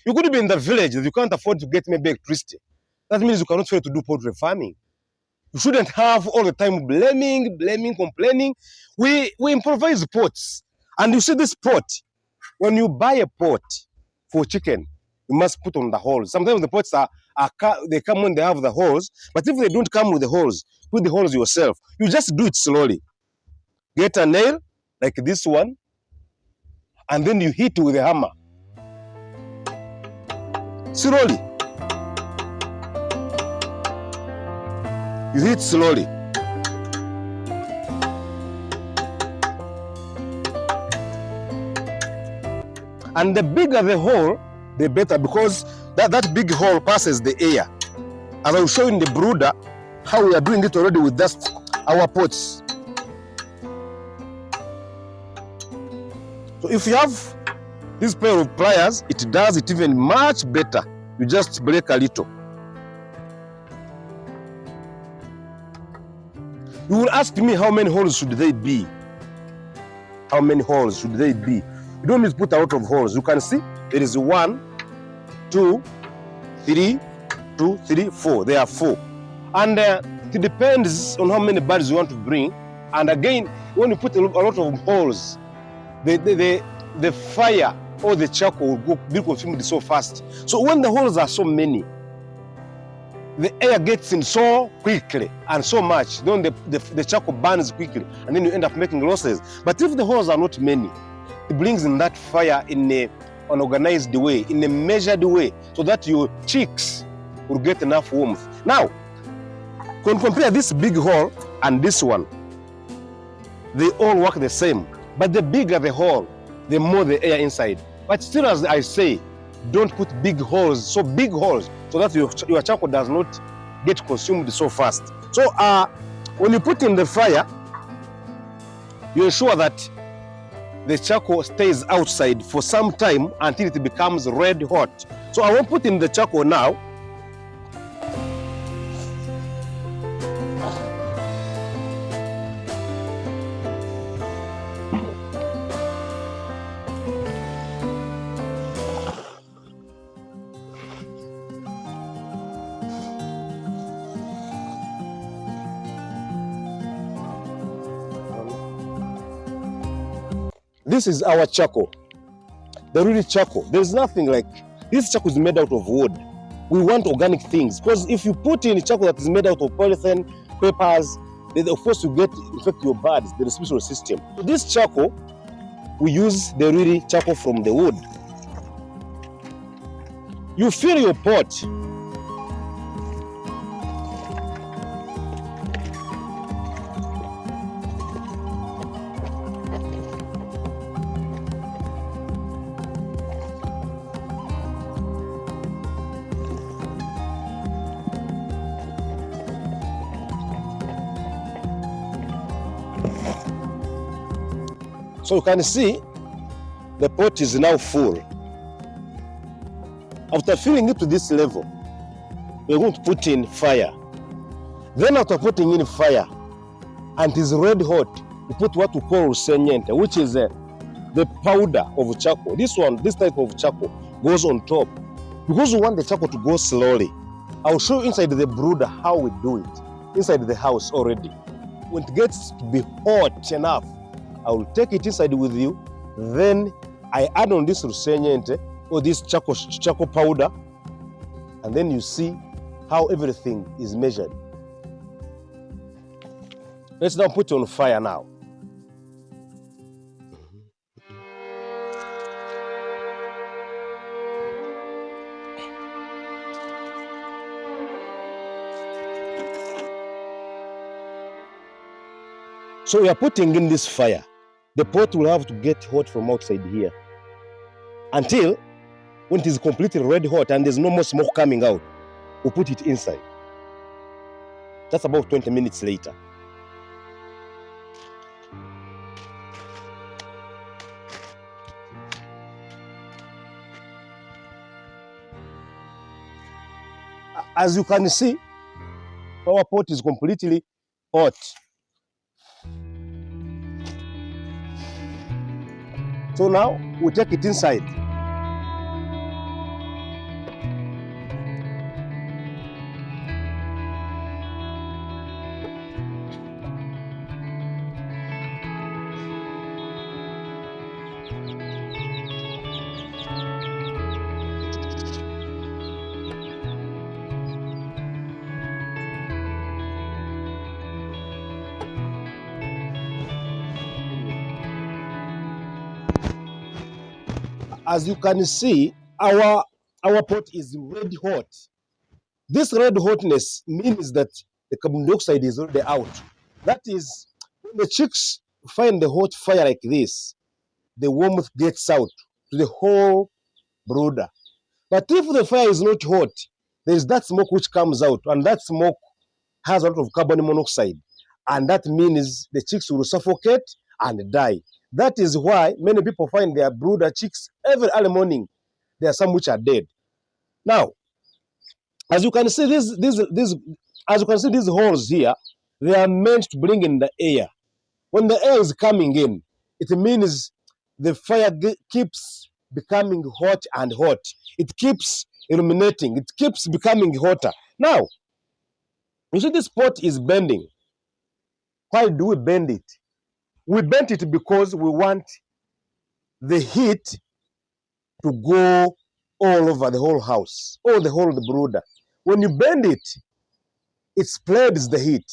You could be in the village that you can't afford to get maybe electricity. That means you cannot fail to do poultry farming. You shouldn't have all the time blaming, complaining. We improvise pots. And you see this pot, when you buy a pot for chicken, you must put on the holes. Sometimes the pots they come when they have the holes, but if they don't come with the holes, put the holes yourself. You just do it slowly. Get a nail, like this one, and then you hit with a hammer. Slowly. You hit slowly. And the bigger the hole, the better, because that big hole passes the air. As I will show you in the brooder, how we are doing it already with just our pots. So if you have this pair of pliers, it does it even much better. You just break a little. You will ask me how many holes should they be? How many holes should they be? You don't need to put a lot of holes. You can see there is 1, 2, 3, 2, 3, 4. There are 4. And it depends on how many birds you want to bring. And again, when you put a lot of holes, the fire or the charcoal will be consumed so fast. So when the holes are so many, the air gets in so quickly and so much, then the charcoal burns quickly, and then you end up making losses. But if the holes are not many, it brings in that fire in an organized way, in a measured way, so that your chicks will get enough warmth. Now, when you compare this big hole and this one, they all work the same. But the bigger the hole, the more the air inside. But still, as I say, don't put big holes, so that your charcoal does not get consumed so fast. So when you put in the fire, you ensure that the charcoal stays outside for some time until it becomes red hot. So I won't put in the charcoal now. This is our charcoal, the really charcoal. There's nothing like, this charcoal is made out of wood. We want organic things, because if you put in charcoal that is made out of polythene, papers, then of course you get infect your birds, the respiratory system. So this charcoal, we use the really charcoal from the wood. You fill your pot. So you can see the pot is now full. After filling it to this level, we're going to put in fire. Then after putting in fire, and it is red hot, we put what we call rusenyente, which is the powder of charcoal. This type of charcoal goes on top. Because we want the charcoal to go slowly, I'll show you inside the brooder how we do it, inside the house already. When it gets to be hot enough, I will take it inside with you. Then I add on this rusenyente or this charcoal powder, and then you see how everything is measured. Let's now put it on fire now. So we are putting in this fire. The pot will have to get hot from outside here until when it is completely red hot and there's no more smoke coming out, we'll put it inside. That's about 20 minutes later. As you can see, our pot is completely hot. So now we take it inside. as you can see, our pot is red hot. This red hotness means that the carbon dioxide is already out. That is, when the chicks find the hot fire like this, the warmth gets out to the whole brooder. But if the fire is not hot, there is that smoke which comes out, and that smoke has a lot of carbon monoxide. And that means the chicks will suffocate and die. That is why many people find their brooder chicks every early morning. There are some which are dead. Now, as you can see, these holes here, they are meant to bring in the air. When the air is coming in, it means the fire keeps becoming hot and hot. It keeps illuminating. It keeps becoming hotter. Now, you see this pot is bending. Why do we bend it? We bend it because we want the heat to go all over the whole house, or the whole of the brooder. When you bend it, it spreads the heat.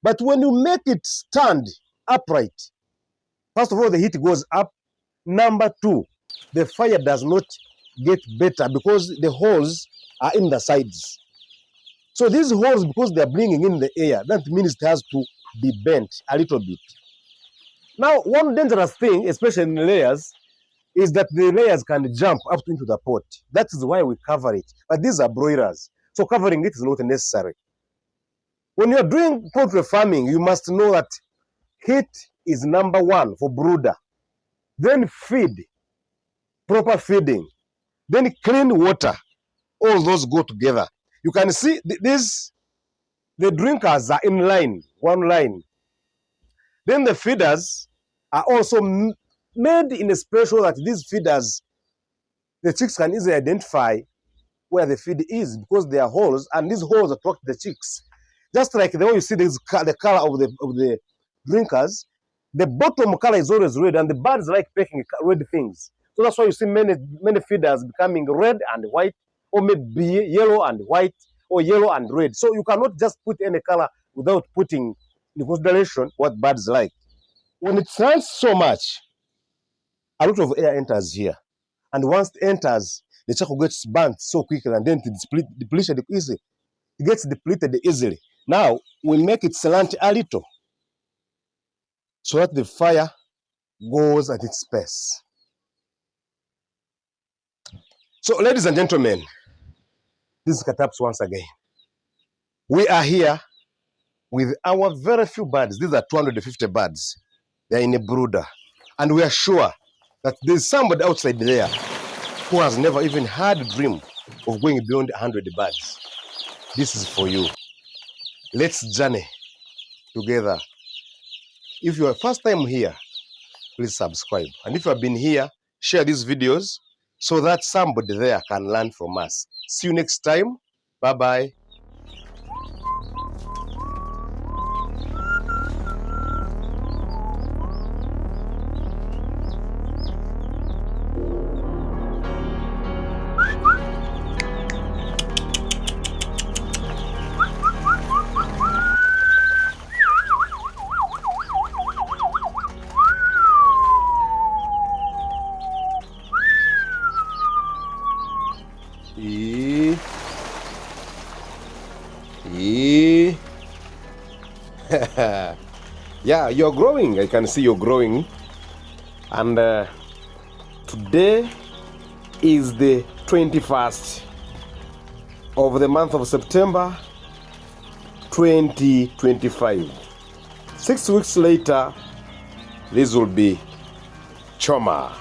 But when you make it stand upright, first of all, the heat goes up. Number two, the fire does not get better because the holes are in the sides. So these holes, because they are bringing in the air, that means it has to be bent a little bit. Now, one dangerous thing, especially in layers, is that the layers can jump up into the pot. That is why we cover it. But these are broilers, so covering it is not necessary. When you're doing poultry farming, you must know that heat is number one for brooder. Then feed, proper feeding. Then clean water. All those go together. You can see the drinkers are in line, one line. Then the feeders are also made in a special that these feeders, the chicks can easily identify where the feed is because there are holes, and these holes attract the chicks. Just like the way you see this, the color of the drinkers, the bottom color is always red, and the birds like pecking red things. So that's why you see many feeders becoming red and white, or maybe yellow and white, or yellow and red. So you cannot just put any color without putting in consideration what birds like. When it runs so much, a lot of air enters here. And once it enters, the charcoal gets burnt so quickly, and then it depleted easily. It gets depleted easily. Now, we make it slant a little so that the fire goes at its pace. So, ladies and gentlemen, this is Kataps once again. We are here with our very few birds. These are 250 birds. They are in a brooder. And we are sure that there's somebody outside there who has never even had a dream of going beyond 100 birds. This is for you. Let's journey together. If you are first time here, please subscribe. And if you have been here, share these videos so that somebody there can learn from us. See you next time. Bye-bye. Yeah, you're growing. I can see you're growing. And today is the 21st of the month of September 2025. 6 weeks later, this will be Choma.